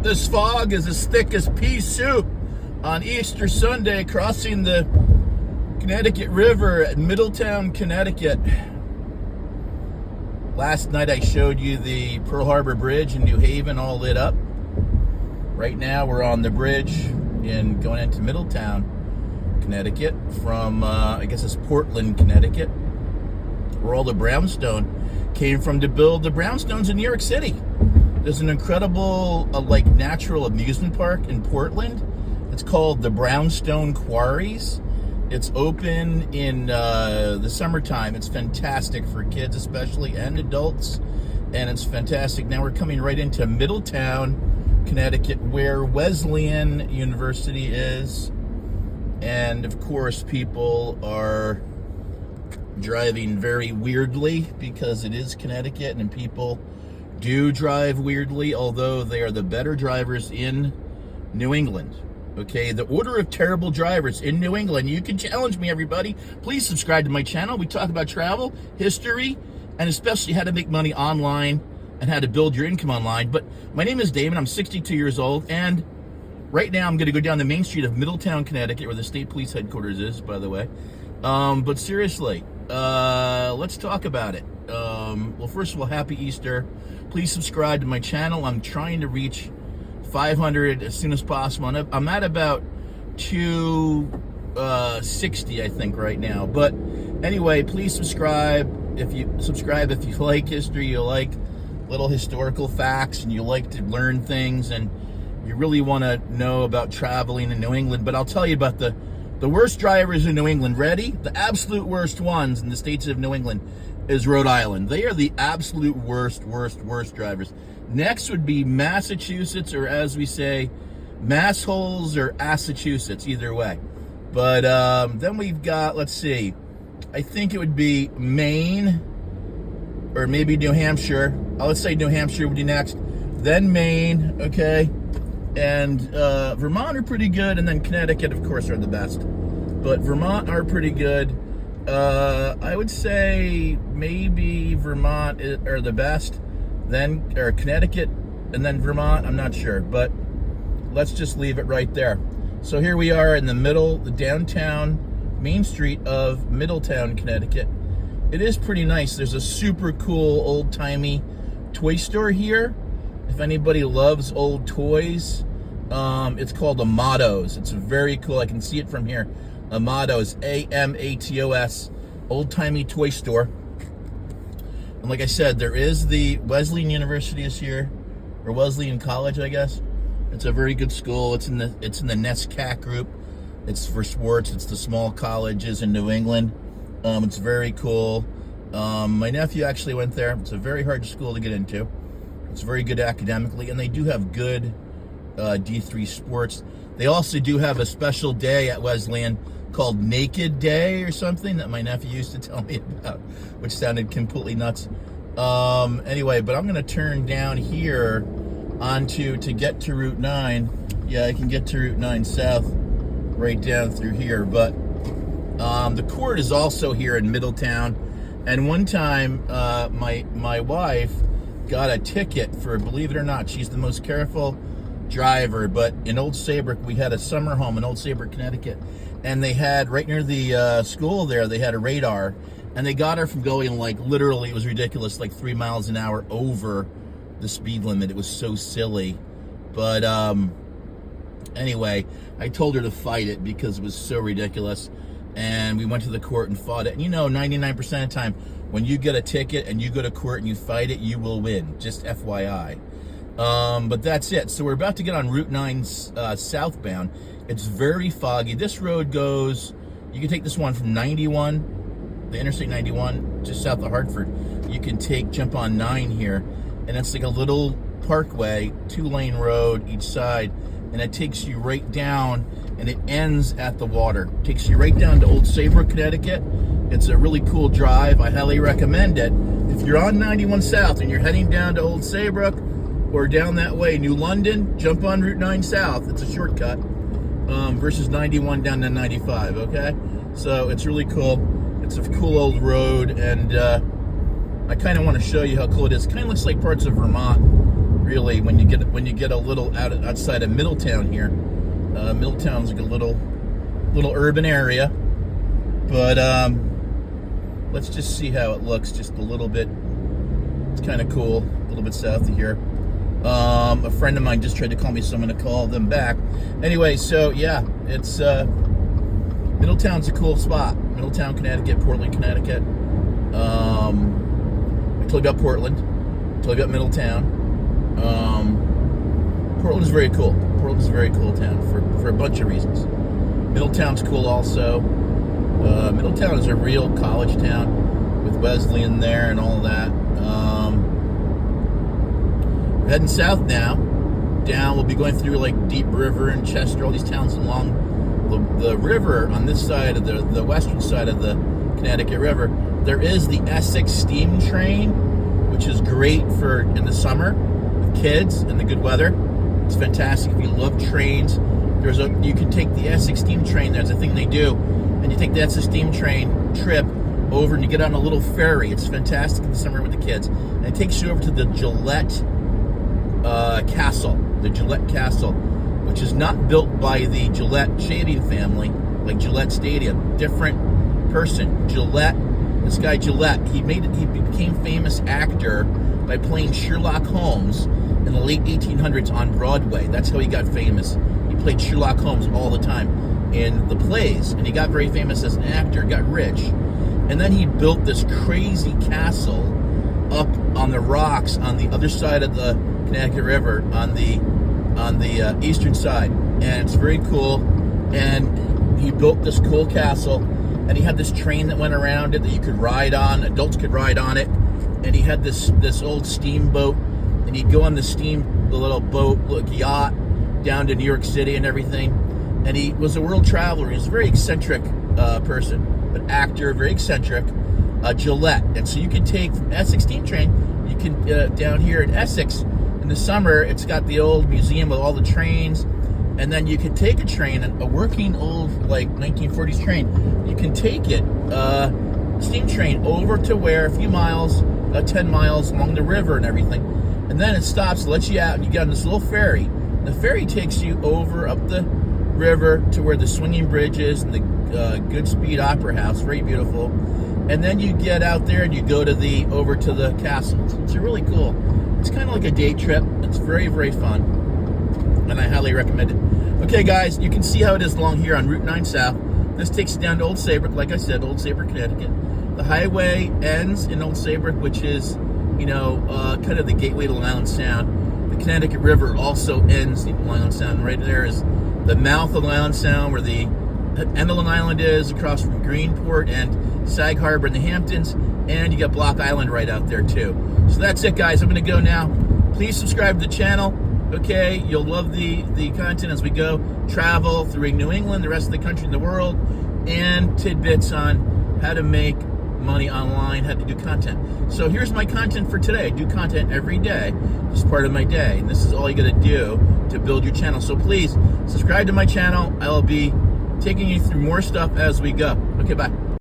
This fog is as thick as pea soup on Easter Sunday, crossing the Connecticut River at Middletown, Connecticut. Last night I showed you the Pearl Harbor Bridge in New Haven all lit up. Right now we're on the bridge going into Middletown, Connecticut from, I guess it's Portland, Connecticut, where all the brownstone came from to build the brownstones in New York City. There's an incredible, natural amusement park in Portland. It's called the Brownstone Quarries. It's open in the summertime. It's fantastic for kids especially and adults, and it's fantastic. Now we're coming right into Middletown, Connecticut, where Wesleyan University is, and of course people are driving very weirdly because it is Connecticut, and people do drive weirdly, although they are the better drivers in New England. Okay, the order of terrible drivers in New England. You can challenge me, everybody. Please subscribe to my channel. We talk about travel, history, and especially how to make money online and how to build your income online. But my name is David. I'm 62 years old, and right now I'm going to go down the main street of Middletown, Connecticut, where the state police headquarters is, by the way. But seriously, let's talk about it. Well, first of all, happy Easter. Please subscribe to my channel. I'm trying to reach 500 as soon as possible. I'm at about 260, I think, right now. But anyway, please subscribe. If you like history, you like little historical facts, and you like to learn things, and you really want to know about traveling in New England. But I'll tell you about the worst drivers in New England. Ready? The absolute worst ones in the states of New England is Rhode Island. They are the absolute worst drivers. Next would be Massachusetts, or as we say, Massholes or Massachusetts, either way. But then we've got, let's see, I think it would be Maine, or maybe New Hampshire. Let's say New Hampshire would be next. Then Maine, okay? And Vermont are pretty good, and then Connecticut, of course, are the best. But Vermont are pretty good. I would say maybe Vermont are the best, then or Connecticut, and then Vermont. I'm not sure, but let's just leave it right there. So here we are in the middle, the downtown main street of Middletown, Connecticut. It is pretty nice. There's a super cool old-timey toy store here. If anybody loves old toys, it's called Amatos. It's very cool. I can see it from here. Amatos, A-M-A-T-O-S, old-timey toy store. And like I said, there is the Wesleyan University is here, or Wesleyan College, I guess. It's a very good school. It's in the NESCAC group. It's for sports. It's the small colleges in New England. It's very cool. My nephew actually went there. It's a very hard school to get into. It's very good academically, and they do have good D3 sports. They also do have a special day at Wesleyan called Naked Day or something that my nephew used to tell me about, which sounded completely nuts. Anyway, but I'm going to turn down here to get to Route 9. Yeah, I can get to Route 9 South right down through here. But the court is also here in Middletown. And one time, my wife got a ticket for, believe it or not, she's the most careful driver, but in Old Saybrook, we had a summer home in Old Saybrook, Connecticut, and they had, right near the school there, they had a radar, and they got her from going, literally, it was ridiculous, 3 miles an hour over the speed limit. It was so silly. But anyway, I told her to fight it because it was so ridiculous, and we went to the court and fought it. And 99% of the time, when you get a ticket and you go to court and you fight it, you will win, just FYI. But that's it. So we're about to get on Route 9 southbound. It's very foggy. This road goes, you can take this one from 91, the Interstate 91, just south of Hartford. You can jump on 9 here, and it's like a little parkway, 2-lane road each side, and it takes you right down, and it ends at the water. It takes you right down to Old Saybrook, Connecticut. It's a really cool drive. I highly recommend it. If you're on 91 South and you're heading down to Old Saybrook, or down that way, New London, jump on Route 9 South. It's a shortcut versus 91 down to 95, okay? So it's really cool. It's a cool old road, and I kind of want to show you how cool it is. Kind of looks like parts of Vermont really, when you get a little outside of Middletown here. Middletown's like a little urban area, but let's just see how it looks just a little bit. It's kind of cool, a little bit south of here. A friend of mine just tried to call me, so I'm going to call them back. Anyway, so yeah, it's Middletown's a cool spot. Middletown, Connecticut, Portland, Connecticut. I told you about Portland. I told you about Middletown. Portland's very cool. Portland's a very cool town for a bunch of reasons. Middletown's cool also. Middletown is a real college town with Wesleyan there and all that. We're heading south now. Down, we'll be going through like Deep River and Chester, all these towns along the river on this side of the western side of the Connecticut River. There is the Essex steam train, which is great for in the summer with kids and the good weather. It's fantastic. If you love trains, you can take the Essex steam train. There's a thing they do, and you take the Essex steam train trip over, and you get on a little ferry. It's fantastic in the summer with the kids, and it takes you over to the Gillette Castle, which is not built by the Gillette shaving family, like Gillette Stadium. Different person, Gillette. This guy Gillette, he became famous actor by playing Sherlock Holmes in the late 1800s on Broadway. That's how he got famous. He played Sherlock Holmes all the time in the plays, and he got very famous as an actor, got rich. And then he built this crazy castle up on the rocks on the other side of the Connecticut River, on the eastern side. And it's very cool. And he built this cool castle, and he had this train that went around it that you could ride on. Adults could ride on it. And he had this old steamboat, and he'd go on the little boat, yacht, down to New York City and everything. And he was a world traveler. He was a very eccentric person, an actor, very eccentric, Gillette. And so you can take from Essex steam train, you can down here in Essex in the summer, it's got the old museum with all the trains. And then you can take a train, a working old like 1940s train. You can take it, steam train, over to where a few miles, 10 miles along the river and everything. And then it stops, lets you out, and you get on this little ferry. The ferry takes you over up the river to where the swinging bridge is and the Goodspeed Opera House, very beautiful. And then you get out there and you go over to the castle. It's really cool. It's kind of like a day trip. It's very, very fun, and I highly recommend it. Okay, guys, you can see how it is along here on Route 9 South. This takes you down to Old Saybrook, like I said, Old Saybrook, Connecticut. The highway ends in Old Saybrook, which is, kind of the gateway to Long Island Sound. The Connecticut River also ends in Long Island Sound. Right there is the mouth of Long Island Sound, where the end of Long Island is, across from Greenport and Sag Harbor in the Hamptons, and you got Block Island right out there too. So that's it, guys. I'm going to go now. Please subscribe to the channel. Okay, you'll love the content as we go travel through New England, the rest of the country, and the world, and tidbits on how to make money online, how to do content. So here's my content for today. I do content every day. It's part of my day, and this is all you got to do to build your channel. So please subscribe to my channel. I'll be taking you through more stuff as we go. Okay, bye.